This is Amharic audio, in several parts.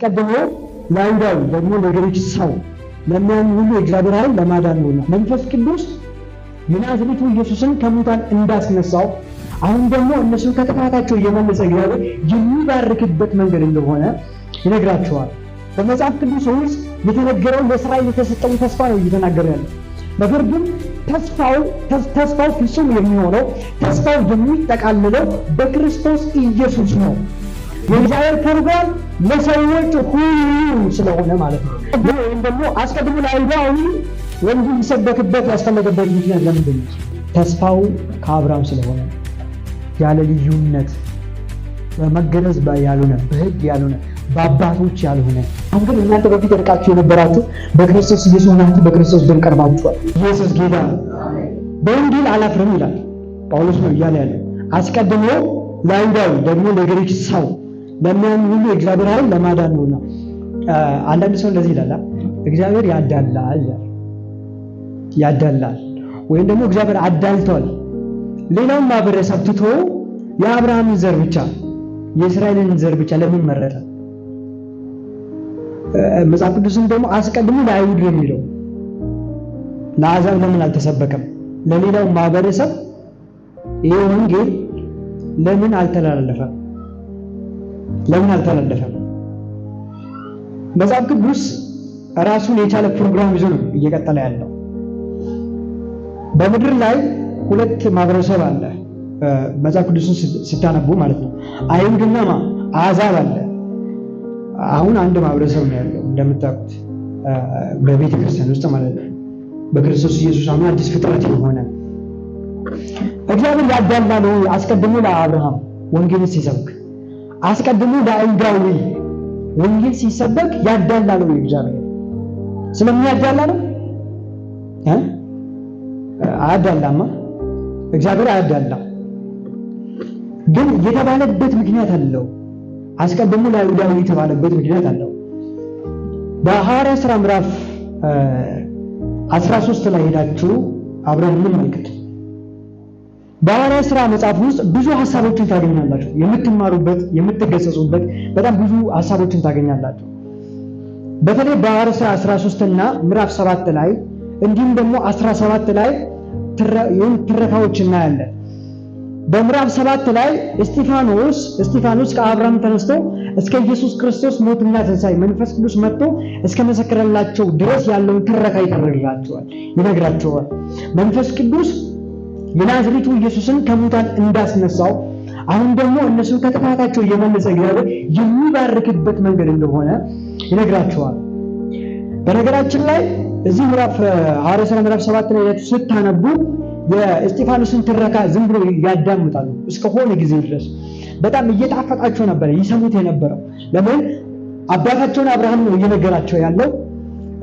አስቀድሞ ለአይሁዳዊ ደግሞ ለግሪክ ሰው ለሚያምኑ ሁሉ የእግዚአብሔር ኃይል ለማዳን ነውና መንፈስ ቅዱስ የናዝሬቱ ኢየሱስን ከሙታን እንዳስነሳው አሁን ደግሞ እነሱን ከጥፋታቸው እየመለሰ እግዚአብሔር የሚባርክበት መንገድ እንደሆነ ይነግራቸዋል። በመጽሐፍ ቅዱስ ውስጥ የተነገረው ለእስራኤል የተሰጠውን ተስፋ ነው እየተናገረ ያለው። ነገር ግን ተስፋው ፍጹም የሚሆነው ተስፋው የሚጠቃልለው በክርስቶስ ኢየሱስ ነው። የእግዚአብሔር ፕሮግራም ለሰዎች ሁሉ ስለሆነ ማለት ነው። ወይም ደግሞ አስቀድሞ ለአይሁዳዊ ወንጌል ሊሰበክበት ያስፈለገበት ምክንያት ለምንድን ነው? ተስፋው ከአብርሃም ስለሆነ ያለ ልዩነት በመገረዝ ያልሆነ በሕግ ያልሆነ በአባቶች ያልሆነ። አሁን ግን እናንተ በፊት ርቃችሁ የነበራችሁ በክርስቶስ ኢየሱስ ናችሁ፣ በክርስቶስ ደም ቀርባችኋል። ኢየሱስ ጌታ በወንጌል አላፍርም ይላል ጳውሎስ ነው እያለ ያለው። አስቀድሞ ለአይሁዳዊ ደግሞ ለግሪክ ሰው ለሚያምኑ ሁሉ የእግዚአብሔር ኃይል ለማዳን ነውና። አንዳንድ ሰው እንደዚህ ይላል፣ እግዚአብሔር ያዳላል ወይም ደግሞ እግዚአብሔር አዳልቷል። ሌላውን ማህበረሰብ ትቶ የአብርሃምን ዘር ብቻ የእስራኤልን ዘር ብቻ ለምን መረጠ? መጽሐፍ ቅዱስም ደግሞ አስቀድሞ ለአይሁድ ነው የሚለው። ለአሕዛብ ለምን አልተሰበከም? ለሌላው ማህበረሰብ ይሄ ወንጌል ለምን አልተላለፈም? መጽሐፍ ቅዱስ ራሱን የቻለ ፕሮግራም ይዞ ነው እየቀጠለ ያለው። በምድር ላይ ሁለት ማህበረሰብ አለ፣ መጽሐፍ ቅዱስን ስታነቡ ማለት ነው። አይሁድና አሕዛብ አለ። አሁን አንድ ማህበረሰብ ነው ያለው እንደምታውቁት በቤተ ክርስቲያን ውስጥ ማለት ነው። በክርስቶስ ኢየሱስ አሁን አዲስ ፍጥረት የሆነ እግዚአብሔር ያዳላ ነው። አስቀድሞ ለአብርሃም ወንጌል ሲሰብክ፣ አስቀድሞ ለአይሁዳዊ ወንጌል ሲሰበክ ያዳላ ነው። እግዚአብሔር ስለሚያዳላ ነው። አያዳላማ። እግዚአብሔር አያዳላም። ግን የተባለበት ምክንያት አለው። አስቀድሞ ለአይሁዳዊ የተባለበት ምክንያት አለው። በሐዋርያት ሥራ ምዕራፍ 13 ላይ ሄዳችሁ አብረን እንመልከት። በሐዋርያት ሥራ መጽሐፍ ውስጥ ብዙ ሐሳቦችን ታገኛላችሁ። የምትማሩበት፣ የምትገሰጹበት በጣም ብዙ ሐሳቦችን ታገኛላችሁ። በተለይ በሐዋርያት ሥራ 13 እና ምዕራፍ 7 ላይ እንዲሁም ደግሞ 17 ላይ ትረካዎች እናያለን። በምዕራፍ 7 ላይ እስጢፋኖስ ከአብርሃም ተነስቶ እስከ ኢየሱስ ክርስቶስ ሞትና ትንሣኤ መንፈስ ቅዱስ መጥቶ እስከ መሰከረላቸው ድረስ ያለውን ትረካ ይነግራቸዋል። መንፈስ ቅዱስ የናዝሬቱ ኢየሱስን ከሙታን እንዳስነሳው አሁን ደግሞ እነሱን ከጥፋታቸው እየመለሰ እግዚአብሔር የሚባርክበት መንገድ እንደሆነ ይነግራቸዋል። በነገራችን ላይ እዚህ ሐዋርያት ሥራ ምዕራፍ 7 ላይ ስታነቡ የእስጢፋኖስን ትረካ ዝም ብሎ ያዳምጣሉ እስከሆነ ጊዜ ድረስ። በጣም እየጣፈጣቸው ነበር ይሰሙት የነበረው። ለምን? አባታቸውን አብርሃም ነው እየነገራቸው ያለው።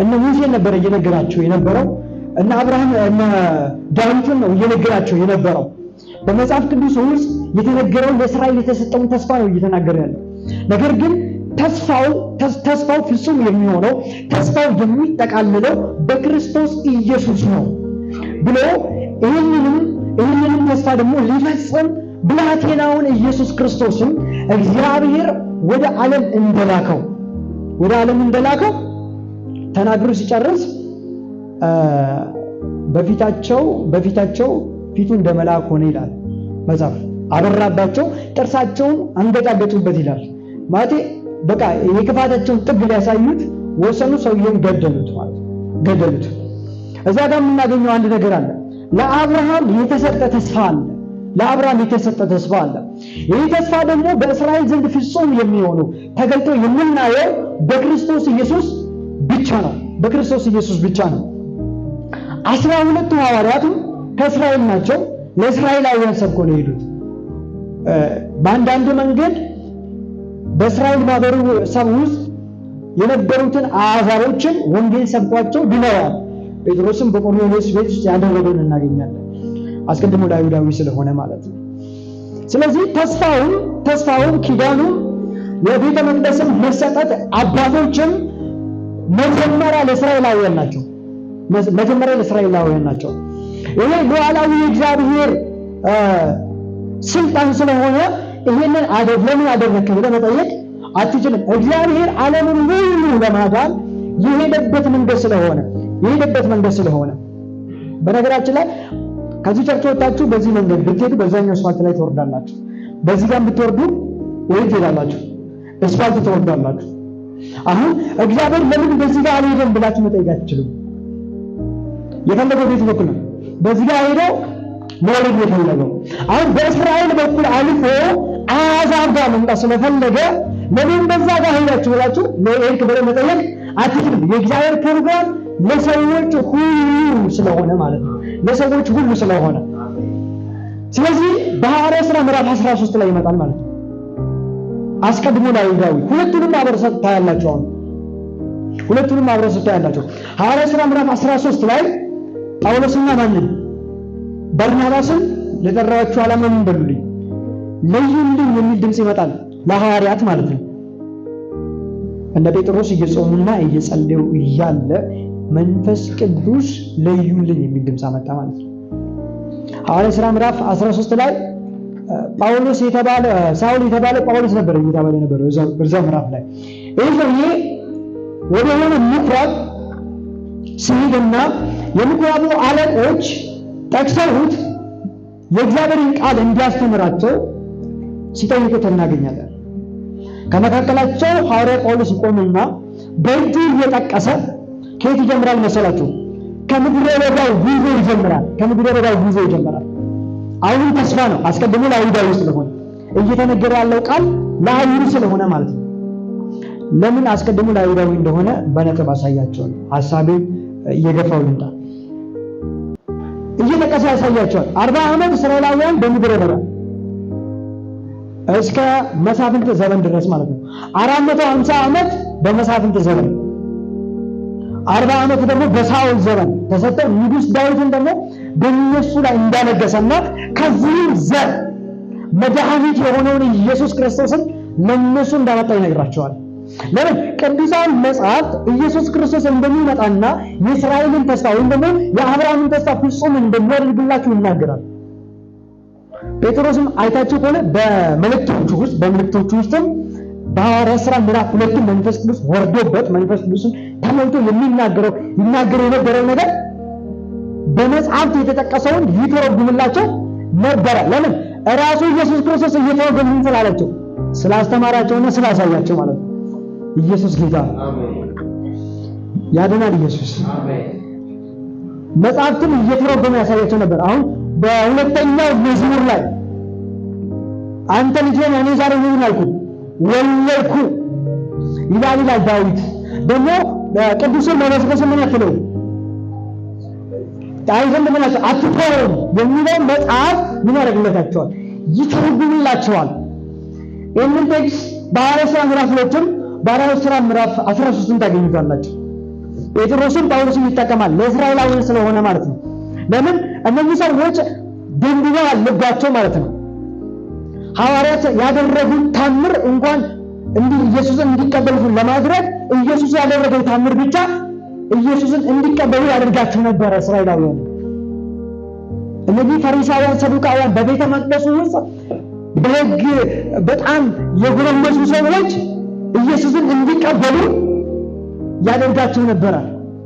እነ ሙሴን ነበር እየነገራቸው የነበረው። እነ አብርሃም እነ ዳዊትን ነው እየነገራቸው የነበረው። በመጽሐፍ ቅዱስ ውስጥ የተነገረው ለእስራኤል የተሰጠውን ተስፋ ነው እየተናገረ ያለው። ነገር ግን ተስፋው ፍጹም የሚሆነው ተስፋው የሚጠቃልለው በክርስቶስ ኢየሱስ ነው ብሎ ይህንንም ተስፋ ደግሞ ሊፈጽም ብላቴናውን ኢየሱስ ክርስቶስን እግዚአብሔር ወደ ዓለም እንደላከው ተናግሮ ሲጨርስ በፊታቸው ፊቱ እንደ መልአክ ሆነ ይላል መጽሐፍ። አበራባቸው፣ ጥርሳቸውን አንገጫገጩበት ይላል። ማለቴ በቃ የክፋታቸውን ጥግ ሊያሳዩት ወሰኑ። ሰውየውን ገደሉት። እዛ ጋር የምናገኘው አንድ ነገር አለ። ለአብርሃም የተሰጠ ተስፋ አለ። ይህ ተስፋ ደግሞ በእስራኤል ዘንድ ፍጹም የሚሆነው ተገልጦ የምናየው በክርስቶስ ኢየሱስ ብቻ ነው። 12 ሐዋርያቱ ከእስራኤል ናቸው። ለእስራኤላውያን ሰብኮ ነው የሄዱት። በአንዳንድ መንገድ በእስራኤል ማህበረሰብ ውስጥ የነበሩትን አሕዛቦችን ወንጌል ሰብኳቸው ድነዋል። ጴጥሮስም በቆርኔሌዎስ ቤት ውስጥ ያደረገውን እናገኛለን። አስቀድሞ ለአይሁዳዊ ስለሆነ ማለት ነው። ስለዚህ ተስፋውን ኪዳኑም የቤተ መቅደስም መሰጠት አባቶችም መጀመሪያ ለእስራኤላውያን ናቸው። ይሄ ሉዓላዊ እግዚአብሔር ስልጣን ስለሆነ ይሄንን ለምን አደረከ ብለህ መጠየቅ አትችልም። እግዚአብሔር ዓለምን ሁሉ ለማዳን የሄደበት መንገድ ስለሆነ በነገራችን ላይ ከዚህ ቸርች ወጣችሁ በዚህ መንገድ ብትሄዱ በዛኛው አስፋልት ላይ ትወርዳላችሁ። በዚህ ጋር ብትወርዱ ወይ ትሄዳላችሁ አስፋልት ትወርዳላችሁ። አሁን እግዚአብሔር ለምን በዚህ ጋር አልሄደም ብላችሁ መጠየቅ አትችሉም። የፈለገው ቤት በኩል ነው። በዚህ ጋር ሄደው መውረድ የፈለገው አሁን በእስራኤል በኩል አልፎ አሕዛብ ጋር መምጣት ስለፈለገ ለምን በዛ ጋር ሄዳችሁ ብላችሁ ለኤልክ ብለ መጠየቅ አትችሉም። የእግዚአብሔር ፕሮግራም ለሰዎች ሁሉ ስለሆነ ማለት ነው። ለሰዎች ሁሉ ስለሆነ ስለዚህ በሐዋርያት ሥራ ምዕራፍ 13 ላይ ይመጣል ማለት ነው። አስቀድሞ ለአይሁዳዊ ሁለቱንም አብረው ታያላችሁ። ሁለቱንም አብረው ታያላችሁ። ሐዋርያት ሥራ ምዕራፍ 13 ላይ ጳውሎስና ማንን በርናባስን ለጠራችሁ ዓላማ ምን በሉልኝ ለዩልኝ የሚል ድምጽ ይመጣል ለሐዋርያት ማለት ነው። እንደ ጴጥሮስ እየጾሙና እየጸለዩ እያለ መንፈስ ቅዱስ ለዩልኝ የሚል ድምጽ አመጣ ማለት ነው። ሐዋርያት ሥራ ምዕራፍ 13 ላይ ጳውሎስ የተባለ ሳውል የተባለ ጳውሎስ ነበር እየተባለ ነበር በዛ ምዕራፍ ላይ ይሄ ሰውዬ ወደ ሆነ ምኩራብ ሲሄድና የምኩራቡ አለቆች ጠቅሰውት የእግዚአብሔርን ቃል እንዲያስተምራቸው ሲጠይቁት እናገኛለን። ከመካከላቸው ሐዋርያ ጳውሎስ ይቆምና በእጁ እየጠቀሰ ከየት ይጀምራል መሰላችሁ? ከምድረ በዳው ጉዞ ይጀምራል። አሁን ተስፋ ነው። አስቀድሞ ለአይሁዳዊ ስለሆነ እየተነገረ ያለው ቃል ለአይሁድ ስለሆነ ማለት ነው። ለምን አስቀድሞ ለአይሁዳዊ እንደሆነ በነጥብ አሳያቸዋል። ሐሳቤን እየገፋው ልምጣ። እየጠቀሰ ያሳያቸዋል። 40 ዓመት እስራኤላውያን በምድረ በዳ እስከ መሳፍንት ዘመን ድረስ ማለት ነው። 450 ዓመት በመሳፍንት ዘመን 40 ዓመት ደግሞ በሳኦል ዘመን ተሰጠው። ንጉሥ ዳዊትን ደግሞ በእነሱ ላይ እንዳነገሰና ከዚህም ዘር መድኃኒት የሆነውን ኢየሱስ ክርስቶስን ለእነሱ እንዳመጣ ይነግራቸዋል። ለምን ቅዱሳን መጽሐፍት ኢየሱስ ክርስቶስ እንደሚመጣና የእስራኤልን ተስፋ ወይም ደግሞ የአብርሃምን ተስፋ ፍጹም እንደሚያደርግላቸው ይናገራል። ጴጥሮስም አይታችሁ ከሆነ በመልእክቶቹ ውስጥም በሐዋርያት ሥራ ምዕራፍ 2 መንፈስ ቅዱስ ወርዶበት መንፈስ ቅዱስን ተሞልቶ ይናገር የነበረው ነገር በመጽሐፍት የተጠቀሰውን ይተረጉምላቸው ነበረ። ለምን ራሱ ኢየሱስ ክርስቶስ እየተወገኑ ስላላቸው ስላስተማራቸውና ስላሳያቸው ማለት ነው። ኢየሱስ ጌታ ያድናል። ኢየሱስ መጽሐፍትን እየተረጎመ ያሳያቸው ነበር። አሁን በሁለተኛው መዝሙር ላይ አንተ ልጅ ነህ እኔ ዛሬ ምን አልኩ ወለድኩ ይላል ዳዊት። ደግሞ ቅዱሱን መመስገን ምን ያክለው ታይዘን ምን ያክለው አትፈሩም የሚለው መጽሐፍ ምን ያደርግላቸዋል? ይተረጉምላቸዋል። ይህንን ቴክስት በሐዋርያት ሥራ ምዕራፍ 2 በሐዋርያት ሥራ ምዕራፍ 13 ታገኙታላችሁ። ጴጥሮስም ጳውሎስም ይጠቀማል ለእስራኤላውያን ስለሆነ ማለት ነው። ለምን እነዚህ ሰዎች ደንብነው አለባቸው ማለት ነው። ሐዋርያት ያደረጉት ታምር እንኳን ኢየሱስን እንዲቀበሉ ለማድረግ ኢየሱስ ያደረገው ታምር ብቻ ኢየሱስን እንዲቀበሉ ያደርጋቸው ነበር እስራኤላውያን። እነዚህ ፈሪሳውያን ሰዱቃውያን በቤተ መቅደሱ ውስጥ በሕግ በጣም የጎረመሱ ሰዎች ኢየሱስን እንዲቀበሉ ያደርጋቸው ነበር።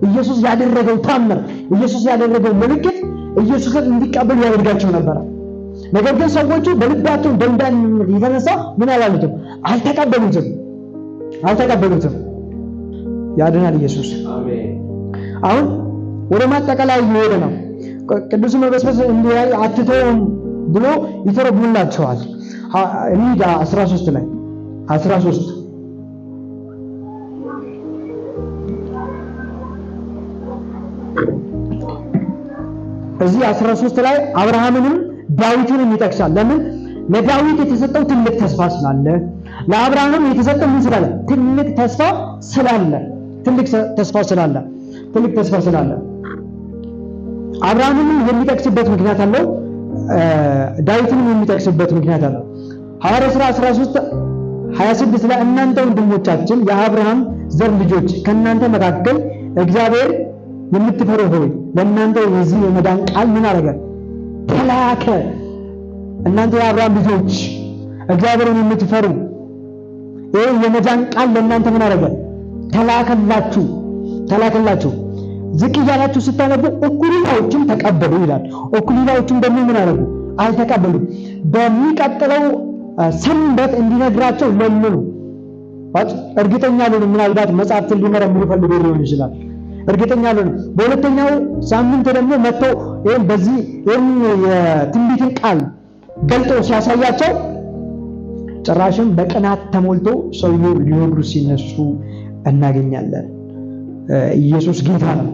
ኢየሱስ ያደረገው ታምር፣ ኢየሱስ ያደረገው ምልክት ኢየሱስን እንዲቀበሉ ያደርጋቸው ነበር። ነገር ግን ሰዎቹ በልባቸው ደንዳንነት የተነሳ ምን አላሉትም? አልተቀበሉትም። ያድናል ኢየሱስ። አሜን። አሁን ወደ ማጠቃለያ እየሄደ ነው። ቅዱስ መበስበስ እንዲህ አትተውም ብሎ ይተረጉምላቸዋል። እንሂድ 13 ላይ 13 እዚህ 13 ላይ አብርሃምንም ዳዊትንም ይጠቅሳል። ለምን ለዳዊት የተሰጠው ትልቅ ተስፋ ስላለ፣ ለአብርሃምም የተሰጠው ምን ስላለ? ትልቅ ተስፋ ስላለ አብርሃምንም የሚጠቅስበት ምክንያት አለው፣ ዳዊትንም የሚጠቅስበት ምክንያት አለው። ሐዋርያት ሥራ 13:26 ላይ እናንተ ወንድሞቻችን የአብርሃም ዘር ልጆች ከእናንተ መካከል እግዚአብሔር የምትፈሩ ሆይ ለእናንተ የዚህ የመዳን ቃል ምን አደረገ? ተላከ። እናንተ የአብርሃም ልጆች እግዚአብሔርን የምትፈሩ ይሄ የመዳን ቃል ለእናንተ ምን አደረገ? ተላከላችሁ። ዝቅ እያላችሁ ስታነቡ እኩሌታዎችም ተቀበሉ ይላል። እኩሌታዎችም ደግሞ ምን አደረጉ? አልተቀበሉም። በሚቀጥለው ሰንበት እንዲነግራቸው ለምኑ። እርግጠኛ ነን ምናልባት መጽሐፍትን ሊመረምሩ ፈልጎ ሊሆን ይችላል። እርግጠኛ ነን በሁለተኛው ሳምንት ደግሞ መጥቶ በዚህ የትንቢትን ቃል ገልጦ ሲያሳያቸው ጭራሽም በቅናት ተሞልቶ ሰውየው ሊወግሩ ሲነሱ እናገኛለን። ኢየሱስ ጌታ ነው።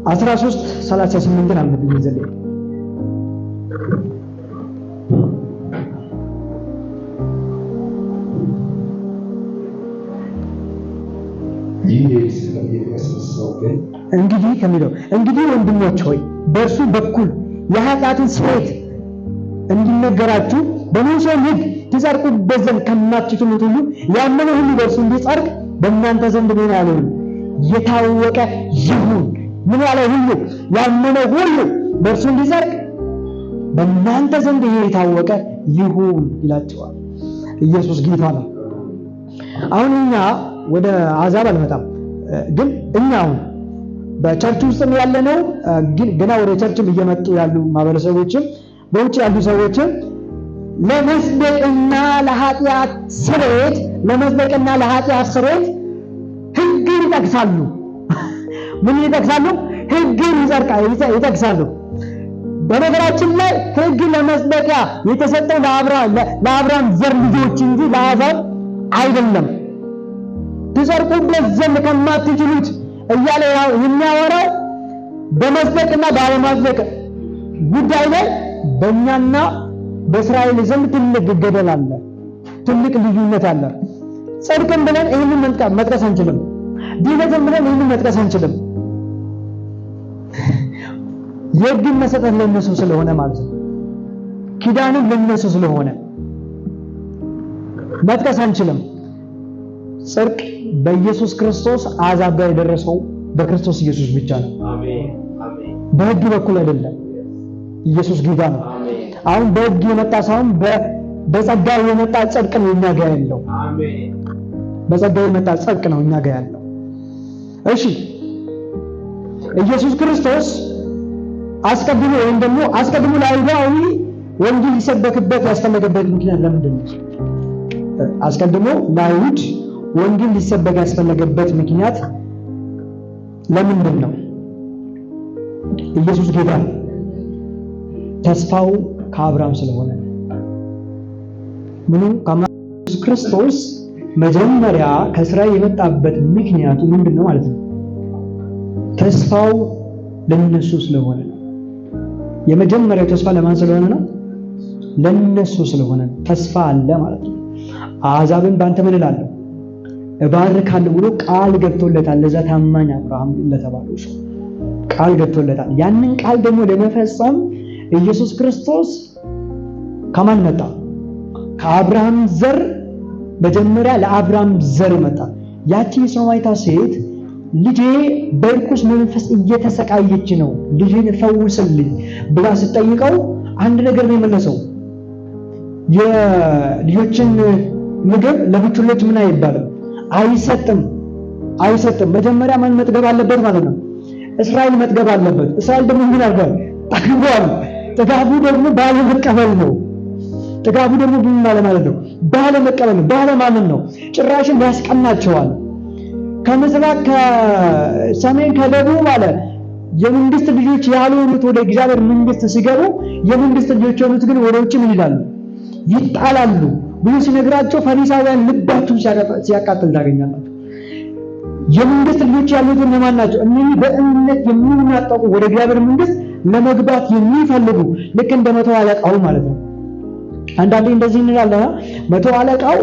13:38 አንብብኝ ዘለ እንግዲህ ወንድሞች ሆይ በእርሱ በኩል የኃጢአትን ስርየት እንዲነገራችሁ በሙሴም ሕግ ትጸድቁበት ዘንድ ከማትችሉት ሁሉ ያመነ ሁሉ በእርሱ እንዲጸድቅ በእናንተ ዘንድ ምን ያለ የታወቀ ይሁን። ምን ያለ ሁሉ? ያመነ ሁሉ በእርሱ እንዲጸድቅ በእናንተ ዘንድ የታወቀ ይሁን ይላቸዋል። ኢየሱስ ጌታ ነው። አሁን እኛ ወደ አሕዛብ አልመጣም፣ ግን እኛ አሁን በቸርች ውስጥ ያለነው ግን ገና ወደ ቸርችም እየመጡ ያሉ ማህበረሰቦችም በውጭ ያሉ ሰዎችም ለመስበክና ለኃጢአት ስርየት ሕግን ይጠቅሳሉ። ምን ይጠቅሳሉ? ሕግን ይጠቅሳሉ። በነገራችን ላይ ሕግ ለመስበኪያ የተሰጠው ለአብርሃም ዘር ልጆች እንጂ ለአሕዛብ አይደለም። ትጸድቁበት ዘንድ ከማትችሉት እያለ የሚያወራው በመስበክና ባለመስበክ ጉዳይ ላይ በእኛና በእስራኤል ዘንድ ትልቅ ገደል አለ፣ ትልቅ ልዩነት አለ። ጽድቅም ብለን ይህንን መጥቀስ አንችልም። ድነትም ብለን ይህንን መጥቀስ አንችልም። የሕግን መሰጠት ለነሱ ስለሆነ ማለት ነው። ኪዳንም ለነሱ ስለሆነ መጥቀስ አንችልም። ጽድቅ በኢየሱስ ክርስቶስ አሕዛብ ጋር የደረሰው በክርስቶስ ኢየሱስ ብቻ ነው። በሕግ በኩል አይደለም። ኢየሱስ ጌታ ነው። አሁን በሕግ የመጣ ሳይሆን በጸጋ የመጣ ጽድቅ ነው እኛ ጋር ያለው። በጸጋ የመጣ ጽድቅ ነው እኛ ጋር ያለው። እሺ ኢየሱስ ክርስቶስ አስቀድሞ ለአይሁዳዊ ወንጌል ሊሰበክበት ያስፈለገበት ምክንያት ለምንድን ነው? አስቀድሞ ለአይሁድ ወንጌል ሊሰበክ ያስፈለገበት ምክንያት ለምንድን ነው? ኢየሱስ ጌታ ነው። ተስፋው ከአብርሃም ስለሆነ ኢየሱስ ክርስቶስ መጀመሪያ ከእስራኤል የመጣበት ምክንያቱ ምንድነው ማለት ነው? ተስፋው ለነሱ ስለሆነ ነው። የመጀመሪያው ተስፋ ለማን ስለሆነ ነው? ለነሱ ስለሆነ ተስፋ አለ ማለት ነው። አሕዛብን በአንተ ምን እላለሁ እባርካለሁ ብሎ ቃል ገብቶለታል። ለዛ ታማኝ አብርሃም ለተባለው ሰው ቃል ገብቶለታል። ያንን ቃል ደግሞ ለመፈጸም ኢየሱስ ክርስቶስ ከማን መጣ? ከአብርሃም ዘር መጀመሪያ ለአብርሃም ዘር መጣ። ያቺ ሶማይታ ሴት ልጄ በርኩስ መንፈስ እየተሰቃየች ነው፣ ልጄን ፈውስልኝ ብላ ስትጠይቀው አንድ ነገር ነው የመለሰው። የልጆችን ምግብ ለብቹሎች ምን አይባልም፣ አይሰጥም። መጀመሪያ ማን መጥገብ አለበት ማለት ነው? እስራኤል መጥገብ አለበት። እስራኤል ደግሞ ምን አድርጓል? ጠግቧል። ጥጋቡ ደግሞ ባለመቀበል ነው። ጥጋቡ ደግሞ ምን ማለት ነው? ባለመቀበል ነው። ባለማመን ነው። ጭራሽን ያስቀናቸዋል። ከምስራቅ ከሰሜን ከደቡብ ማለት የመንግስት ልጆች ያልሆኑት ወደ እግዚአብሔር መንግስት ሲገቡ የመንግስት ልጆች የሆኑት ግን ወደ ውጭ ምን ይላሉ? ይጣላሉ ብሎ ሲነግራቸው ፈሪሳውያን ልባቸውን ሲያቃጥል ታገኛላችሁ። የመንግስት ልጆች ያሉት እነማን ናቸው? እነዚህ በእምነት የሚናጠቁ ወደ እግዚአብሔር መንግስት ለመግባት የሚፈልጉ ልክ እንደ መቶ አለቃው ማለት ነው። አንዳንዴ እንደዚህ እንላለን፣ መቶ አለቃው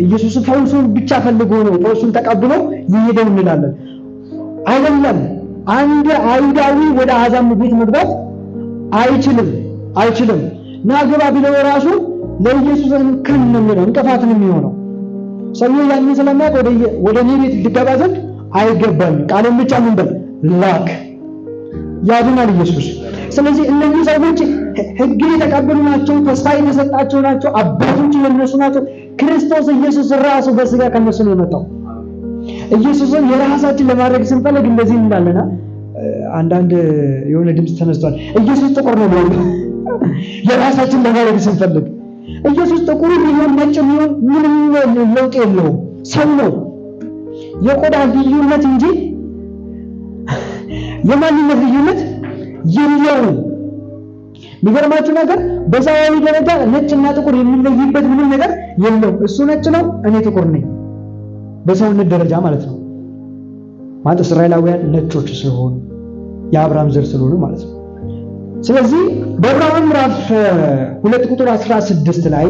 ኢየሱስን ፈውሱን ብቻ ፈልጎ ነው ፈውሱን ተቀብሎ ይሄዳል እንላለን። አይደለም። አንድ አይሁዳዊ ወደ አሕዛብ ቤት መግባት አይችልም። ናግባ ቢለው ራሱ ለኢየሱስ እንከን ነው የሚለው፣ እንቅፋት ነው የሚሆነው። ሰውዬው ያንን ስለማያውቅ ወደ እኔ ቤት ልትገባ ዘንድ አይገባም፣ ቃልን ብቻ ምን በል ላክ፣ ያድናል ኢየሱስ። ስለዚህ እነዚህ ሰዎች ሕግን የተቀበሉ ናቸው፣ ተስፋ የተሰጣቸው ናቸው፣ አባቶች የነሱ ናቸው። ክርስቶስ ኢየሱስ ራሱ በስጋ ከነሱ ነው የመጣው። ኢየሱስን የራሳችን ለማድረግ ስንፈልግ እንደዚህ እንዳለና አንዳንድ የሆነ ድምጽ ተነስቷል። ኢየሱስ ጥቁር ነው ብሎ የራሳችን ለማድረግ ስንፈልግ ኢየሱስ ጥቁር ቢሆን ነጭ ቢሆን ምንም ለውጥ የለውም። ሰው ነው። የቆዳ ልዩነት እንጂ የማንነት ልዩነት የለውም። የሚገርማችሁ ነገር በሰዋዊ ደረጃ ነጭና ጥቁር የሚለይበት ምንም ነገር የለውም። እሱ ነጭ ነው፣ እኔ ጥቁር ነኝ። በሰውነት ደረጃ ማለት ነው። ማለት እስራኤላውያን ነጮች ስለሆኑ የአብርሃም ዘር ስለሆኑ ማለት ነው። ስለዚህ በዕብራውያን ምዕራፍ 2 ቁጥር 16 ላይ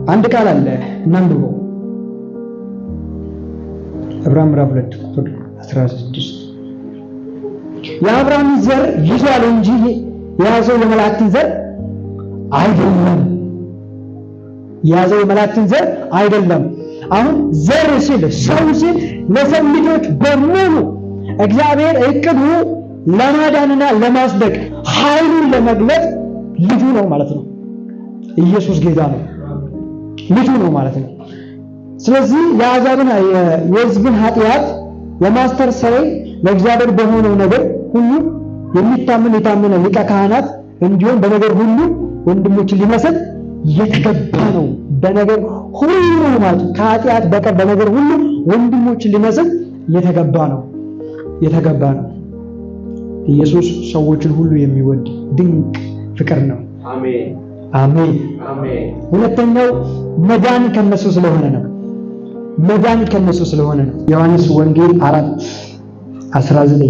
አንድ ቃል አለ እናንብበው። ዕብራውያን ምዕራፍ 2 ቁጥር 16 የአብርሃም ዘር ይዟል እንጂ የያዘው የመላእክትን ዘር አይደለም። የያዘው የመላእክትን ዘር አይደለም። አሁን ዘር ሲል ሰው ሲል ለሰው ልጆች በሙሉ እግዚአብሔር እቅዱ ለማዳንና ለማስደቅ ኃይሉን ለመግለጥ ልጁ ነው ማለት ነው። ኢየሱስ ጌታ ነው፣ ልጁ ነው ማለት ነው። ስለዚህ የአሕዛብን የሕዝብን ኃጢአት ለማስተስረይ ለእግዚአብሔር በሆነው ነገር ሁሉ የሚታመን የታመነ ሊቀ ካህናት እንዲሁም በነገር ሁሉ ወንድሞችን ሊመስል የተገባ ነው። በነገር ሁሉ ማለት ከኃጢአት በቀር በነገር ሁሉ ወንድሞችን ሊመስል የተገባ ነው። ኢየሱስ ሰዎችን ሁሉ የሚወድ ድንቅ ፍቅር ነው። አሜን አሜን አሜን። ሁለተኛው መዳን ከነሱ ስለሆነ ነው። መዳን ከነሱ ስለሆነ ነው። ዮሐንስ ወንጌል 4:19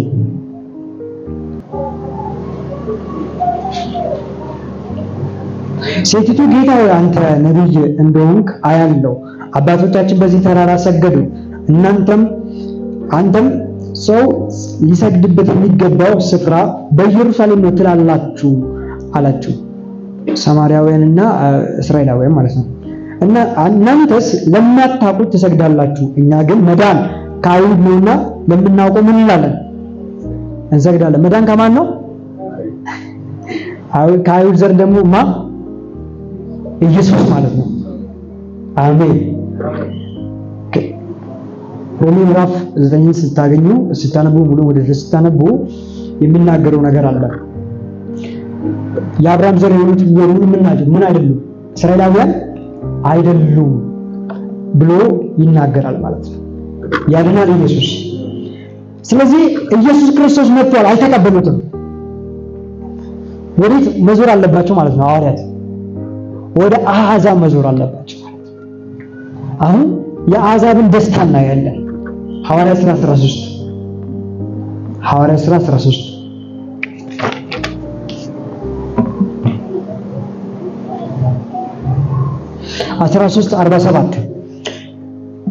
ሴቲቱ ጌታ ሆይ አንተ ነቢይ እንደሆንክ አያለው። አባቶቻችን በዚህ ተራራ ሰገዱ፣ አንተም ሰው ሊሰግድበት የሚገባው ስፍራ በኢየሩሳሌም ነው ትላላችሁ አላችሁ። ሰማርያውያንና እስራኤላውያን ማለት ነው። እና እናንተስ ለማታውቁት ትሰግዳላችሁ፣ እኛ ግን መዳን ከአይሁድ ነውና ለምናውቀው ምን እንላለን? እንሰግዳለን። መዳን ከማን ነው? ከአይሁድ ዘር ደግሞ ኢየሱስ ማለት ነው። አሜን። ሮሜ ምዕራፍ 9 ስታነቡ ሙሉ ወደ ስታነቡ የሚናገረው ነገር አለ። የአብርሃም ዘር የሆኑት ምን አይደሉም? እስራኤላውያን አይደሉም ብሎ ይናገራል ማለት ነው። ያድናል ኢየሱስ። ስለዚህ ኢየሱስ ክርስቶስ መጥቷል፣ አልተቀበሉትም። ወዴት መዞር አለባቸው ማለት ነው? ሐዋርያት ወደ አሕዛብ መዞር አለባቸው ማለት ነው። አሁን የአሕዛብን ደስታ እናያለን። ሐዋርያት ሥራ 13 13:47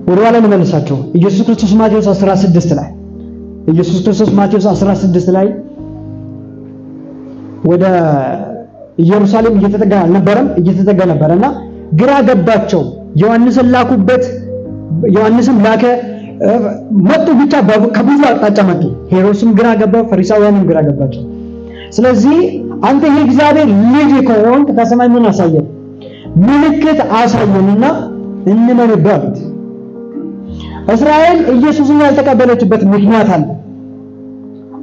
ወደ ኋላ እንመልሳቸው። ኢየሱስ ክርስቶስ ማቴዎስ 16 ላይ ወደ ኢየሩሳሌም እየተጠጋ ነበረና ግራ ገባቸው። ዮሐንስም ላከ። መጡ ብቻ ከብዙ አቅጣጫ መጡ። ሄሮድስም ግራ ገባው፣ ፈሪሳውያንም ግራ ገባቸው። ስለዚህ አንተ የእግዚአብሔር ልጅ ከሆንክ ከሰማይ ምን አሳየን? ምልክት አሳየንና እንመንበት አሉት። እስራኤል ኢየሱስን ያልተቀበለችበት ምክንያት አለ።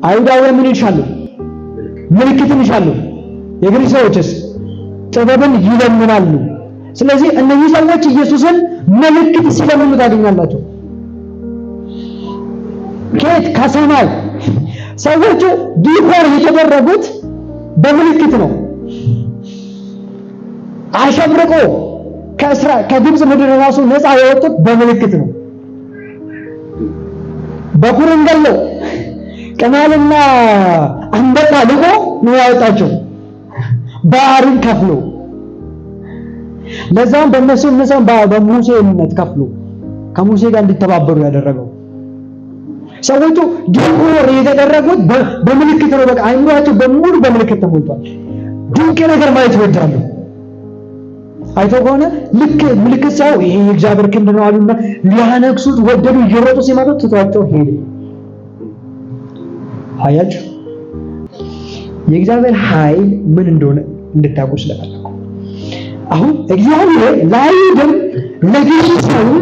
አይሁዳውያን ምን ይሻሉ? ምልክትን ይሻሉ። የግሪክ ሰዎችስ ጥበብን ይለምናሉ። ስለዚህ እነዚህ ሰዎች ኢየሱስን ምልክት ሲለምኑ ታገኛላችሁ። ከየት? ከሰማይ። ሰዎቹ ዲኮር የተደረጉት በምልክት ነው። አሸብርቆ ከግብፅ ምድር ራሱ ነፃ የወጡት በምልክት ነው። በኩርን ገለው ቅማልና አንበጣ ልቆ ነው ያወጣቸው። ባህርን ከፍሎ ለዛም በእነሱ በሙሴ እምነት ከፍሎ ከሙሴ ጋር እንዲተባበሩ ያደረገው። ሰዎቹ ዲኮር የተደረጉት በምልክት ነው። በቃ አይምሯቸው በሙሉ በምልክት ተሞልቷል። ድንቅ ነገር ማየት ይወዳሉ። አይቶ ከሆነ ልክ ምልክት ሳይው ይሄ የእግዚአብሔር ክንድ ነው አሉና ሊያነክሱት ወደዱ። እየሮጡ ሲመጡ ትቷቸው ሄዱ። አያችሁ፣ የእግዚአብሔር ኃይል ምን እንደሆነ እንድታውቁ ስለፈለኩ። አሁን እግዚአብሔር ለአይሁድም ለግሪካውያንም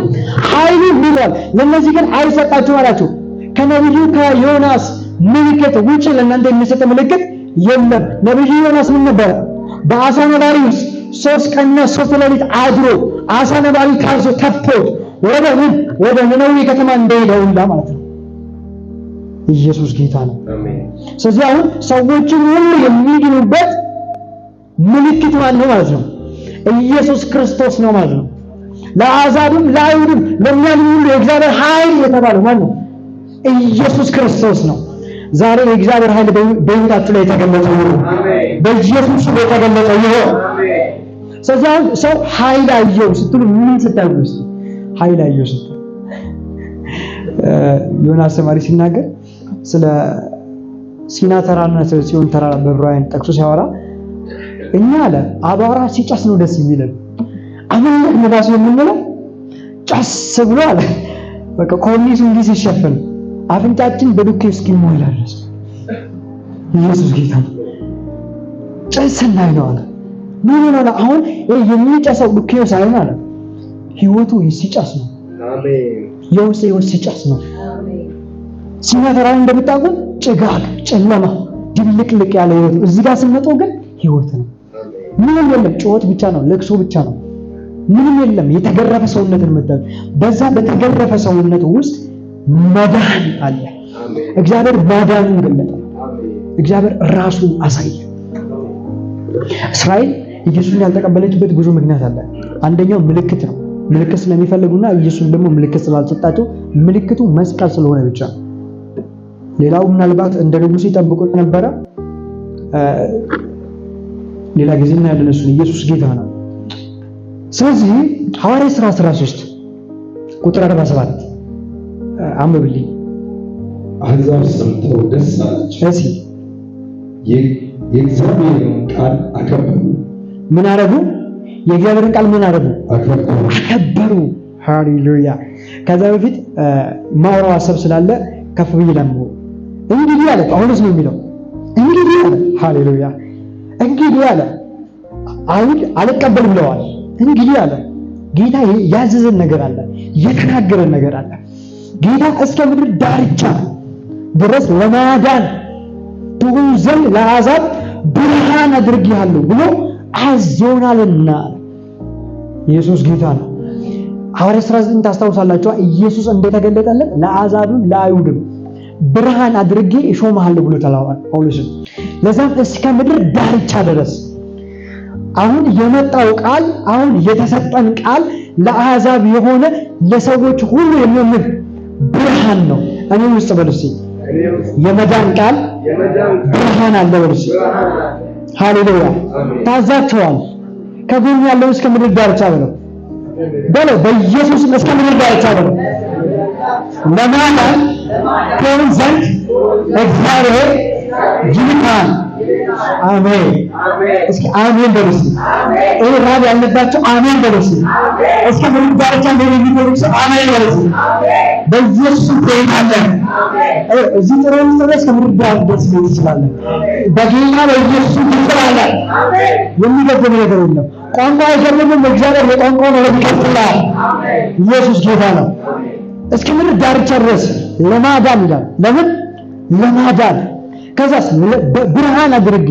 ኃይሉን ይዟል፣ ለእነዚህ ግን አይሰጣችሁም አላቸው። ከነቢዩ ከዮናስ ምልክት ውጭ ለእናንተ የሚሰጥ ምልክት የለም። ነቢዩ ዮናስ ምን ነበረ? በአሳ ነባሪ ውስጥ 3 ቀንና 3 ሌሊት አድሮ አሳ ነባሪ ታዞ ተፍቶት ወደ ነነዌ ከተማ እንደሄደው ማለት ነው። ኢየሱስ ጌታ ነው። ስለዚህ አሁን ሰዎችን ሁሉ የሚድኑበት ምልክት ማን ነው ማለት ነው? ኢየሱስ ክርስቶስ ነው ማለት ነው። ለአሕዛብም ለአይሁድም ለሚያምኑ ሁሉ የእግዚአብሔር ኃይል የተባለው ማን ነው? ኢየሱስ ክርስቶስ ነው። ዛሬ የእግዚአብሔር ኃይል በሕይወታችሁ ላይ የተገለጠ ነው። በኢየሱስ የተገለጠ ይሁን። ስለዚህ አሁን ሰው ኃይል አየው ስትሉ ምን ስታዩ ነው? ኃይል አየው ስትሉ ዮናስ ተማሪ ሲናገር ስለ ሲና ተራራና ስለ ጽዮን ተራራ በዕብራውያን ጠቅሶ ሲያወራ እኛ አለ አቧራ ሲጨስ ነው ደስ የሚለን። አመለክ ነዳሱ የምንለው ጨስ ብሎ አለ በቃ ኮርኒሱ እንዲህ ሲሸፈን አፍንጫችን በዱቄት እስኪሞላ ድረስ ኢየሱስ ጌታ ነው። ጨስ ነው አለ ምን ነው አሁን የሚጨሰው ዱቄው ሳይሆን አለ ህይወቱ ሲጨስ ነው። አሜን። የውስጥ ህይወት ሲጨስ ነው። ሲና ተራራ እንደምታውቁት ጭጋግ፣ ጨለማ፣ ድብልቅልቅ ያለ ህይወት። እዚህ ጋር ስንመጣ ግን ህይወት ነው። ምንም የለም፣ ጩኸት ብቻ ነው፣ ለቅሶ ብቻ ነው። ምንም የለም። የተገረፈ ሰውነትን መጣ። በዛ በተገረፈ ሰውነት ውስጥ መዳን አለ። እግዚአብሔር ማዳኑን ገለጠ። እግዚአብሔር ራሱ አሳየ። እስራኤል ኢየሱስን ያልተቀበለችበት ብዙ ምክንያት አለ። አንደኛው ምልክት ነው። ምልክት ስለሚፈልጉና ኢየሱስን ደግሞ ምልክት ስላልሰጣቸው ምልክቱ መስቀል ስለሆነ ብቻ ነው። ሌላው ምናልባት እንደ ንጉሥ ይጠብቁት ነበረ። ሌላ ጊዜ እናያለን እሱን። ኢየሱስ ጌታ ነው። ስለዚህ ሐዋርያት ሥራ 13 ቁጥር 47 አንብብልኝ። አሕዛብ ሰምተው ደስ አላቸው፣ እሺ የእግዚአብሔርን ቃል አከበሩ። ምን አረጉ? የእግዚአብሔርን ቃል ምን አረጉ? አከበሩ። ሃሌሉያ። ከዛ በፊት ማውራው ሐሳብ ስላለ ከፍ ብዬ ደግሞ እንግዲህ አለ ጳውሎስ ነው የሚለው። እንግዲህ አለ ሃሌሉያ። እንግዲህ አለ አይሁድ አልቀበል ብለዋል። እንግዲህ አለ ጌታ ያዘዘን ነገር አለ፣ የተናገረን ነገር አለ። ጌታ እስከ ምድር ዳርቻ ድረስ ለማዳን ትሆን ዘንድ ለአሕዛብ ብርሃን አድርጌሃለሁ ብሎ አዞናልና። ኢየሱስ ጌታ ነው። ሐዋርያት ሥራ 9 ታስታውሳላችሁ። ኢየሱስ እንደተገለጠለት ለአሕዛብም ለአይሁድም ብርሃን አድርጌ እሾምሃለሁ ብሎ ተላዋል ጳውሎስ። ለዛም እስከ ምድር ዳርቻ ድረስ አሁን የመጣው ቃል አሁን የተሰጠን ቃል ለአሕዛብ የሆነ ለሰዎች ሁሉ የሚሆን ብርሃን ነው። እኔ ውስጥ በልሲ የመዳን ቃል ብርሃን አለ በልሲ። ሃሌሉያ። ታዛቸዋል። ከጎን ያለው እስከ ምድር ዳርቻ በለው በኢየሱስ እስከ ምድር ዳርቻ በለው። ለማዳን ከሆነ ዘንድ እግዚአብሔር ይልካል። አሜን። እስኪ አሜን በሉስ። ይሄ ራብ ያለባቸው አሜን በሉስ። እስከ ምድር ዳርቻ እንደሚኖሩ አሜን በሉስ። በኢየሱስ ትሄዳለህ። እዚህ ጥሩን ድረስ ከምድር ዳር ደስ ሊል ይችላል። በጌታ በኢየሱስ ትጥራለህ። የሚገድም ነገር የለም። ቋንቋ አይገድምም። እግዚአብሔር በቋንቋው ነው ይቀጥላል። ኢየሱስ ጌታ ነው። እስከ ምድር ዳርቻ ድረስ ለማዳን ይላል። ለምን? ለማዳን። ከዛስ ብርሃን አድርጌ።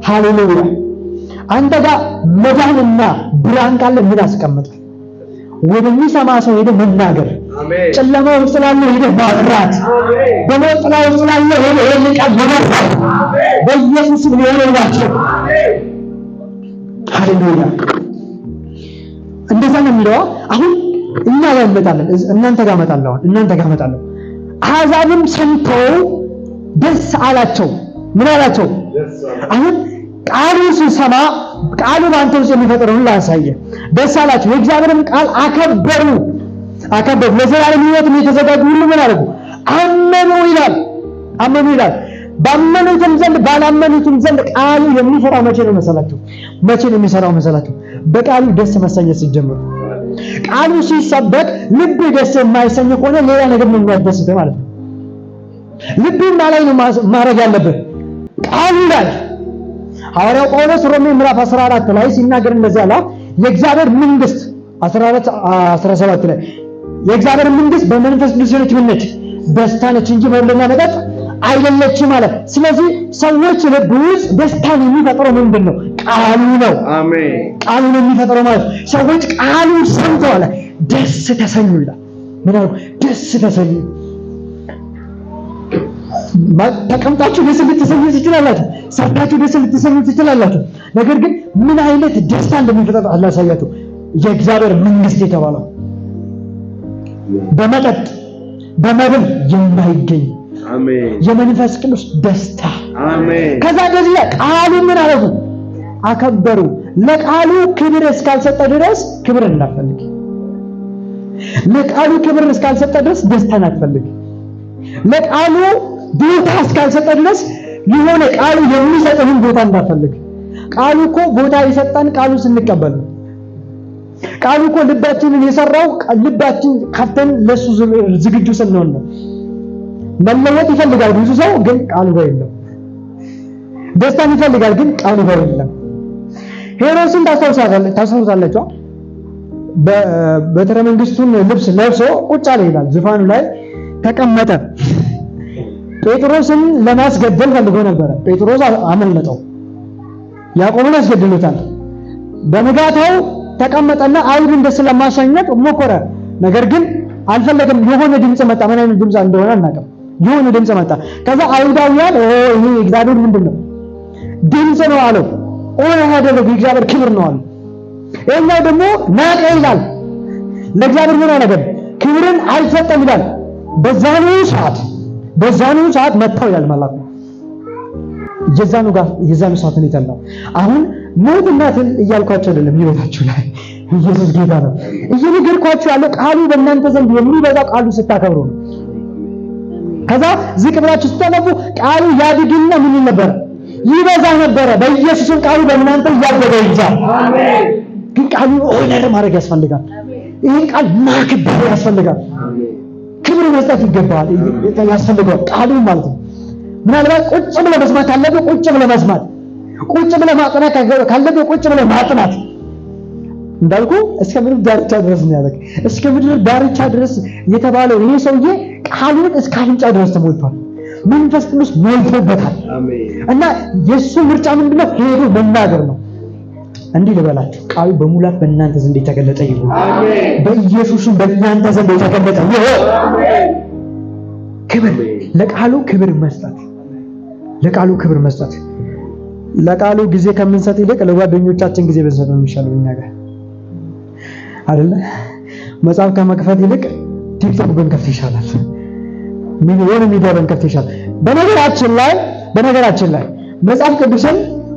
ሃሌሉያ። አንተ ጋር መዳንና ብርሃን ካለ ምን አስቀምጥ? ወደሚሰማ ሰው ሄደ መናገር። ጨለማ ውስጥ ስላለ ሄደ ማብራት። በሞት ጥላ ውስጥ ስላለ ሄደ ይሄን ቃል መመስከር። በኢየሱስ ስም ይሆንላችሁ። ሃሌሉያ። እንደዛ ነው የሚለው። አሁን እኛ ጋር እንመጣለን፣ እናንተ ጋር እመጣለሁ። እናንተ ጋር እመጣለሁ። አሕዛብም ሰምተው ደስ አላቸው። ምን አላቸው? አሁን ቃሉ ሲሰማ ቃሉ በአንተ ውስጥ የሚፈጥረውን ላሳየ ደስ አላቸው። የእግዚአብሔርን ቃል አከበሩ። ለዘላለም ሕይወት የተዘጋጁ ሁሉ ምን አደረጉ? አመኑ ይላል። አመኑ ይላል። ባመኑትም ዘንድ ባላመኑትም ዘንድ ቃሉ የሚሰራው መቼ ነው መሰላችሁ? መቼ ነው የሚሰራው መሰላችሁ? በቃሉ ደስ መሰኘት ሲጀምሩ። ቃሉ ሲሰበክ ልብ ደስ የማይሰኝ ከሆነ ሌላ ነገር ምን የሚያስደስት ማለት ነው? ልብና ላይ ነው ማድረግ ያለብህ ቃሉ ላይ። ሐዋርያው ጳውሎስ ሮሜ ምዕራፍ 14 ላይ ሲናገር እንደዚህ አለ። የእግዚአብሔር መንግስት 14:17 ላይ የእግዚአብሔር መንግስት በመንፈስ ቅዱስ ነች፣ ደስታ ነች እንጂ መብልና መጠጥ አይደለችም ማለት። ስለዚህ ሰዎች ልብ ውስጥ ደስታን የሚፈጥረው ምንድን ነው? ቃሉ ነው። አሜን። ቃሉ ነው የሚፈጥረው ማለት። ሰዎች ቃሉን ሰምተው አለ ደስ ተሰኙ ይላል። ምን አሉ? ደስ ተሰኙ። ተቀምጣችሁ ደስ ልትሰኙ ትችላላችሁ፣ ሰርታችሁ ደስ ልትሰኙ ትችላላችሁ። ነገር ግን ምን አይነት ደስታ እንደሚፈጥር አላሳያችሁ። የእግዚአብሔር መንግስት የተባለው በመጠጥ በመብል የማይገኝ አሜን የመንፈስ ቅዱስ ደስታ አሜን። ከዛ እንደዚህ ቃሉ ምን አረጉ? አከበሩ። ለቃሉ ክብር እስካልሰጠ ድረስ ክብር እንዳትፈልግ፣ ለቃሉ ክብር እስካልሰጠ ድረስ ደስታን አትፈልግ፣ ለቃሉ ቦታ እስካልሰጠ ድረስ የሆነ ቃሉ የሚሰጥህን ቦታ እንዳትፈልግ። ቃሉ እኮ ቦታ የሰጠን ቃሉ ስንቀበል ነው። ቃሉ እኮ ልባችንን የሰራው ልባችን ከፍተን ለሱ ዝግጁ ስንሆን ነው። መለወጥ ይፈልጋል ብዙ ሰው፣ ግን ቃሉ ጋር የለም። ደስታን ይፈልጋል፣ ግን ቃሉ ጋር የለም። ሄሮድስን ታስታውሳላችሁ? በትረ መንግስቱን ልብስ ለብሶ ቁጭ አለ ይላል። ዙፋኑ ላይ ተቀመጠ። ጴጥሮስን ለማስገደል ፈልጎ ነበረ። ጴጥሮስ አመለጠው። ያዕቆብን አስገድሎታል። በነጋታው ተቀመጠና አይሁድን ደስ ለማሰኘት ሞከረ። ነገር ግን አልፈለገም። የሆነ ድምጽ መጣ። ምን አይነት ድምጽ እንደሆነ አናውቅም። የሆነ ድምጽ መጣ። ከዛ አይሁዳውያን ይሄ እግዚአብሔር ምንድነው ድምጽ ነው አለው። ያደረገው እግዚአብሔር ክብር ነው አለ። ይሄኛው ደግሞ ናቀ ይላል። ለእግዚአብሔር ምን አደረገ? ክብርን አልሰጠም ይላል። በዛኑ ሰዓት መጣው ይላል መልአኩ። የዛኑ ሰዓት ነው የተላው። አሁን ሞትና ትል እያልኳቸው አይደለም፣ ህይወታችሁ ላይ ኢየሱስ ጌታ ነው እየነገርኳችሁ ያለው ቃሉ በእናንተ ዘንድ የሚበዛው ቃሉ ስታከብሩ ነው። ከዛ ዝቅ ብላችሁ ስታነቡ ቃሉ ያድግና ምን ነበር? ይበዛ ነበረ። በኢየሱስም ቃሉ በእናንተ እያደገ ይዛል። አሜን። ግን ቃሉ ኦነር ማድረግ ያስፈልጋል። ይሄን ቃል ማክበር ያስፈልጋል። ክብር መስጠት ይገባል ያስፈልጋል ቃሉ ማለት ነው። ምናልባት ቁጭ ብለህ መስማት ካለብህ ቁጭ ብለህ መስማት፣ ቁጭ ብለህ ማጥናት ካለብህ ቁጭ ብለህ ማጥናት። እንዳልኩ እስከ ምድር ዳርቻ ድረስ ነው ያደረገ። እስከ ምድር ዳርቻ ድረስ የተባለው ይሄ ሰውዬ ቃሉን እስከ አፍንጫ ድረስ ተሞልቷል። መንፈስ ቅዱስ ሞልቶበታል። አሜን። እና የሱ ምርጫ ምንድነው? ሄዶ መናገር ነው። እንዲህ ልበላችሁ፣ ቃሉ በሙላት በእናንተ ዘንድ የተገለጠ ይሁን። አሜን። በኢየሱስም በእናንተ ዘንድ የተገለጠ ይሁን። አሜን። ክብር ለቃሉ ክብር መስጠት፣ ለቃሉ ክብር መስጠት። ለቃሉ ጊዜ ከምንሰጥ ይልቅ ለጓደኞቻችን ጊዜ ብንሰጥ ነው የሚሻለው እኛ ጋር አይደለ? መጽሐፍ ከመክፈት ይልቅ ቲክቶክ ብንከፍት ይሻላል። የሆነ ሚዲያ ብንከፍት ይሻላል። በነገራችን ላይ መጽሐፍ ቅዱስን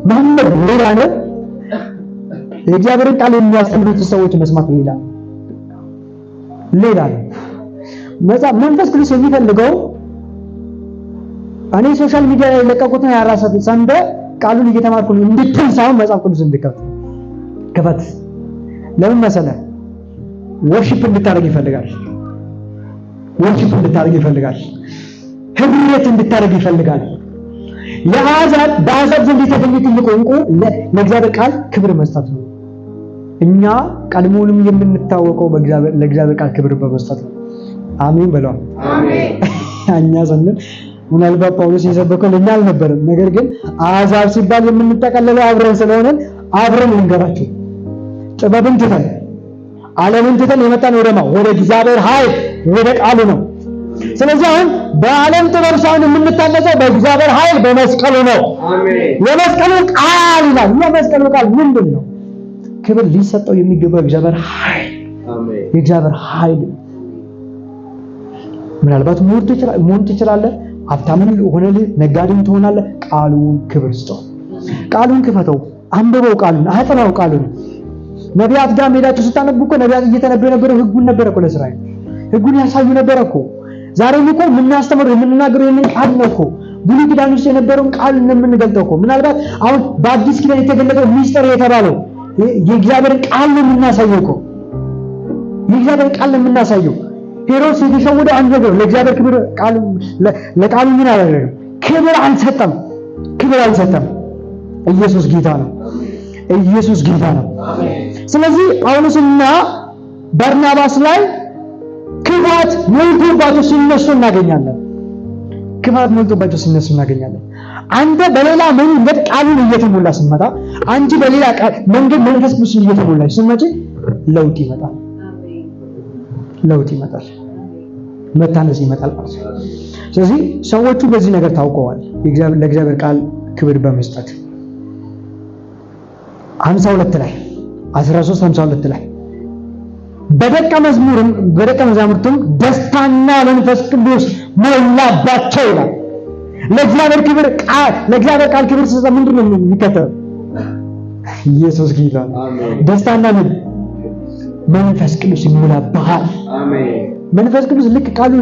ማንበብ ሌላ ነው። የእግዚአብሔርን ቃል የሚያስተምሩት ሰዎች መስማት ሌላ ነው። መንፈስ ቅዱስ የሚፈልገው እኔ ሶሻል ሚዲያ ላይ ለቀቁትን ያራሰት ሰንበ ቃሉን እየተማርኩ ነው እንድትል ሳይሆን መጽሐፍ ቅዱስ እንድትከፍት ከፈት። ለምን መሰለህ? ወርሺፕ እንድታደርግ ይፈልጋል። ወርሺፕ እንድታደርግ ይፈልጋል። ህብረት እንድታደርግ ይፈልጋል። በአሕዛብ ዘንድ የተገኘ ትልቁ ዕንቁ ለእግዚአብሔር ቃል ክብር መስጠት ነው። እኛ ቀድሞውንም የምንታወቀው ለእግዚአብሔር ቃል ክብር በመስጠት ነው። አሜን በለው። አሜን። እኛ ዘንድ ምናልባት ጳውሎስ የሰበከው ለኛ አልነበረም። ነገር ግን አሕዛብ ሲባል የምንጠቀለለው አብረን ስለሆነ አብረን እንገራቸው። ጥበብን ትተን ዓለምን ትተን የመጣን ወደ እግዚአብሔር ኃይል ወደ ቃሉ ነው። ስለዚህ አሁን በዓለም ጥበብ ሳይሆን የምንታገዘው በእግዚአብሔር ኃይል በመስቀሉ ነው። አሜን። የመስቀሉ ቃል ይላል። የመስቀሉ ቃል ምንድን ነው? ክብር ሊሰጠው የሚገባው እግዚአብሔር ኃይል። አሜን። የእግዚአብሔር ኃይል ምናልባት ሞት ትችላለህ፣ ሀብታምን ሆነልህ፣ ነጋዴም ትሆናለህ። ቃሉን ክብር ስጠው። ቃሉን ክፈተው፣ አንብበው፣ ቃሉን አጥናው። ቃሉን ነቢያት ጋር ሄዳችሁ ስታነቡ እኮ ነቢያት እየተነበዩ የነበረው ህጉን ነበር እኮ ለእስራኤል ህጉን ያሳዩ ነበር እኮ። ዛሬም እኮ የምናስተምረው የምንናገረው ይሄንን ቃል ነው እኮ። ብሉይ ኪዳን ውስጥ የነበረውን ቃል የምንገልጠው እኮ። ምናልባት አሁን በአዲስ ኪዳን የተገለጠው ሚስጥር የተባለው የእግዚአብሔር ቃል ነው የምናሳየው እኮ። የእግዚአብሔር ቃል ነው የምናሳየው። ሄሮድስ የተሸወደው አንድ ነገር ለእግዚአብሔር ክብር ለቃሉ ምን አላደረገም? ክብር አልሰጠም። ኢየሱስ ጌታ ነው። ኢየሱስ ጌታ ነው። ስለዚህ ጳውሎስና በርናባስ ላይ ክፋት ሞልቶባቸው ሲነሱ እናገኛለን። ክፋት ሞልቶባቸው ሲነሱ እናገኛለን። አንተ በሌላ መንገድ ቃሉን እየተሞላ ስትመጣ፣ አንቺ በሌላ መንገድ መንፈስ ቅዱስ እየተሞላሽ ስትመጪ ለውጥ ይመጣል። ለውጥ ይመጣል። መታነጽ ይመጣል ማለት ነው። ስለዚህ ሰዎቹ በዚህ ነገር ታውቀዋል። ለእግዚአብሔር ቃል ክብር በመስጠት 52 ላይ 13:52 ላይ በደቀ መዛሙርቱም ደስታና መንፈስ ቅዱስ ሞላባቸው ይላል። ለእግዚአብሔር ቃል ክብር ሲሰጥ ምንድን ነው የሚከተለው? ኢየሱስ ጌታ ነው። ደስታና መንፈስ ቅዱስ ይሞላባሃል። መንፈስ ቅዱስ ልክ ቃሉን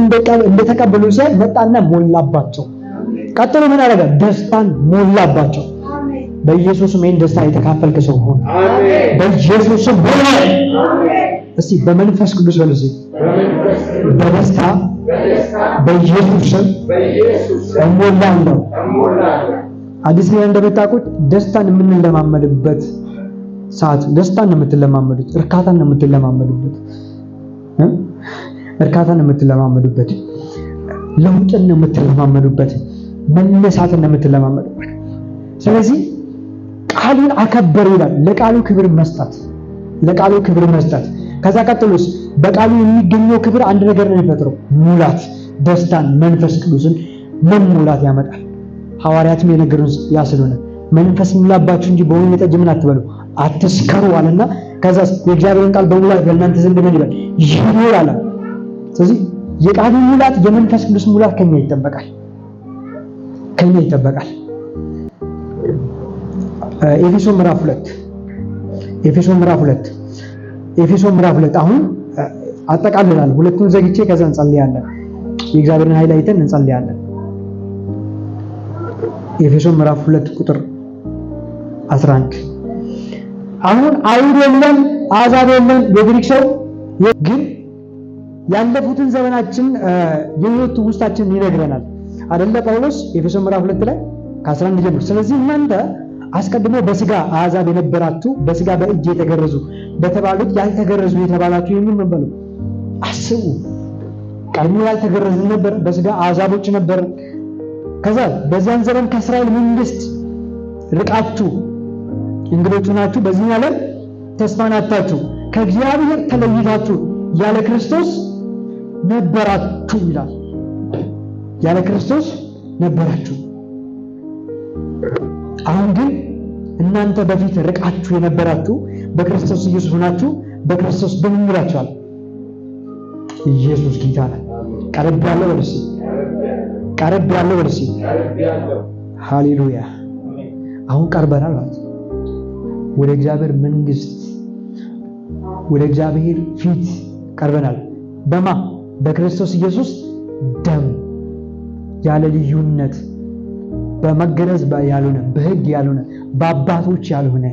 እንደተቀበሉ ሲያይ መጣና ሞላባቸው። ቀጥሎ ምን አደረገ? ደስታን ሞላባቸው። በኢየሱስም ይህን ደስታ የተካፈልክ ሰው ሆነ። በኢየሱስም ሆነ። እስቲ በመንፈስ ቅዱስ በሉ። በደስታ በኢየሱስም እሞላለሁ። አዲስ ኪዳን እንደምታውቁት ደስታን የምንለማመድበት ሰዓት፣ ደስታን ነው የምትለማመዱት፣ እርካታን ነው የምትለማመዱበት፣ ለውጥን ነው የምትለማመዱበት፣ መነሳትን ነው የምትለማመዱበት። ስለዚህ ቃሉን አከበሩ ይላል። ለቃሉ ክብር መስጠት። ከዛ ቀጥሎስ በቃሉ የሚገኘው ክብር አንድ ነገር ነው የሚፈጥረው፣ ሙላት፣ ደስታን፣ መንፈስ ቅዱስን መሙላት ያመጣል። ሐዋርያትም የነገሩን ያ ስለሆነ መንፈስ ሙላባችሁ እንጂ በወይን ጠጅ ምን አትበሉ አትስከሩ አለና፣ ከዛ የእግዚአብሔርን ቃል በሙላት በእናንተ ዘንድ ምን ይበል ይኖር አለ። ስለዚህ የቃሉ ሙላት፣ የመንፈስ ቅዱስ ሙላት ከኛ ይጠበቃል። ኤፌሶን ምዕራፍ 2 አሁን አጠቃልላል። ሁለቱን ዘግቼ ከዛ እንጸልያለን። የእግዚአብሔርን ኃይል አይተን እንጸልያለን። ኤፌሶን ምዕራፍ 2 ቁጥር 11 አሁን አይሁድ የለም አሕዛብ የለም የግሪክ ሰው ግን ያለፉትን ዘመናችን የህይወት ውስጣችን ይነግረናል አይደለ ጳውሎስ ኤፌሶን ምዕራፍ 2 ላይ ከ11 ጀምሮ። ስለዚህ እናንተ አስቀድሞ በስጋ አሕዛብ የነበራችሁ በስጋ በእጅ የተገረዙ በተባሉት ያልተገረዙ የተባላችሁ ምን በሉ አስቡ። ቀድሞ ያልተገረዙ ነበር፣ በስጋ አሕዛቦች ነበር። ከዛ በዚያን ዘመን ከእስራኤል መንግስት ርቃችሁ እንግዶች ናችሁ፣ በዚህ ዓለም ተስፋን አጣችሁ፣ ከእግዚአብሔር ተለይታችሁ ያለ ክርስቶስ ነበራችሁ ይላል። ያለ ክርስቶስ ነበራችሁ። አሁን ግን እናንተ በፊት ርቃችሁ የነበራችሁ በክርስቶስ ኢየሱስ ሆናችሁ በክርስቶስ ደም ይላችኋል። ኢየሱስ ጌታ ነው። ቀረብ ያለው ወደሲ ሃሌሉያ። አሁን ቀርበናል ማለት ወደ እግዚአብሔር መንግስት፣ ወደ እግዚአብሔር ፊት ቀርበናል። በክርስቶስ ኢየሱስ ደም ያለ ልዩነት፣ በመገረዝ ያልሆነ፣ በህግ ያልሆነ፣ በአባቶች ያልሆነ፣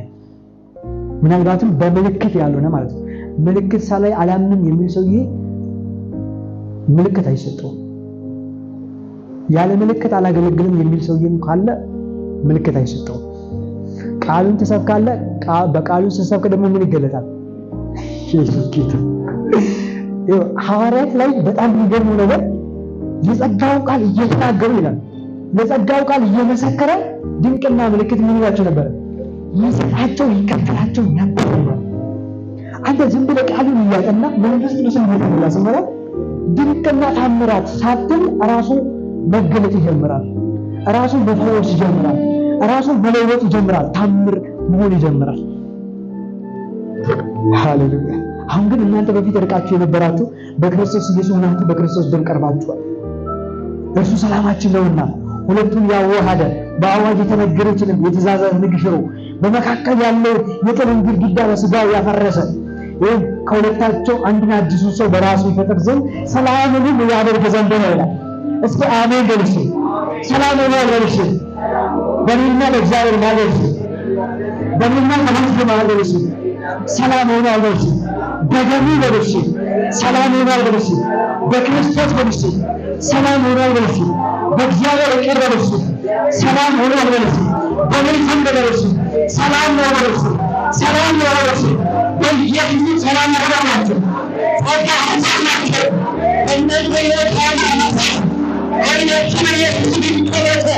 ምናልባትም በምልክት ያልሆነ ማለት ነው። ምልክት ሳላይ አላምንም የሚል ሰውዬ ምልክት አይሰጠውም። ያለ ምልክት አላገለግልም የሚል ሰውዬም ካለ ምልክት አይሰጠውም። ቃሉን ትሰብካለህ፣ በቃሉ ስትሰብክ ደግሞ ምን ይገለጣል? ኢየሱስ ጌታ። ሐዋርያት ላይ በጣም የሚገርመው ነገር የጸጋው ቃል እየተናገሩ ይላል። ለጸጋው ቃል እየመሰከረ ድንቅና ምልክት ምን ይላቸው ነበር? ይሰጣቸው፣ ይከተላቸው ነበር። አንተ ዝም ብለህ ቃሉን እያጠና መንፈስ ቅዱስን እየተሞላ ስትመራ ድንቅና ታምራት ሳትል ራሱ መገለጥ ይጀምራል። ራሱ መፈወስ ይጀምራል። ራሱ መለወጥ ይጀምራል። ታምር መሆን ይጀምራል። ሃሌሉያ። አሁን ግን እናንተ በፊት ርቃችሁ የነበራችሁ በክርስቶስ ኢየሱስ ሆናችሁ በክርስቶስ ደም ቀርባችኋል። እርሱ ሰላማችን ነውና ሁለቱን ያዋሃደ በአዋጅ የተነገረችንን የትእዛዛት ሕግ ሽሮ በመካከል ያለው የጥልን ግድግዳ በሥጋው ያፈረሰ ይህም ከሁለታቸው አንድን አዲሱን ሰው በራሱ ይፈጥር ዘንድ ሰላምንም ያደርግ ዘንድ ነው ይላል። እስኪ አሜን በሉ። ሰላም ሆኗል በሉ። በእኔና በእግዚአብሔር መካከል በእኔና በሕዝብ መካከል ሰላም ሆኗል በሉ። በደሙ በሉ ሰላም ሆኗል በሉ። በክርስቶስ በሉ ሰላም ሆኗል በሉ። በእግዚአብሔር የቀረበ ሰላም ሆኗል በሉ። በመልካም ደረሱ ሰላም ነው ወርሱ ሰላም ነው ወርሱ በኢየሱስ ሰላም ነው ኦካ አንሳናቸው እነዚህ የታማናት አይነችን የሱስ ይቀበተ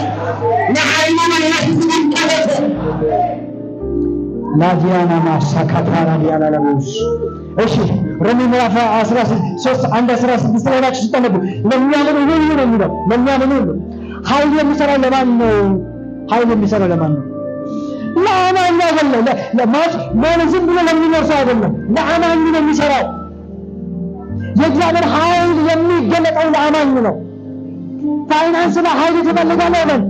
ለሃይማኖት የሱስ ይቀበተ ላዲያና ማሳካታራ ዲያላላቡስ እሺ ሮሜ ምዕራፍ 13 1:16 ላይ ናችሁ ስታነቡ ለሚያምኑ ሁሉ ነው የሚለው ለሚያምኑ ሁሉ ኃይል የሚሰራው ለማን ነው? ኃይል የሚሰራው ለማን ነው? ለአማኝ አይደለም። ለማን ዝም ብሎ ለሚኖር ሰው አይደለም። ለአማኝ ነው የሚሰራው። የእግዚአብሔር ኃይል የሚገለጠው ለአማኝ ነው። ፋይናንስ ላይ ኃይል ትፈልጋለህ አይደል?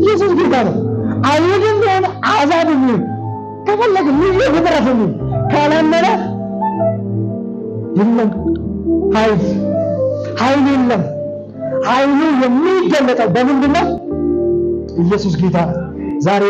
ኢየሱስ ጌታ ነው። አይሁድም ቢሆን አሕዛብም ቢሆን ከፈለግ ልዩ ፍጥረትም ካላመነ የለም ኃይል የለም። ኃይሉ የሚገለጠው በምንድን ነው? ኢየሱስ ጌታ ዛሬ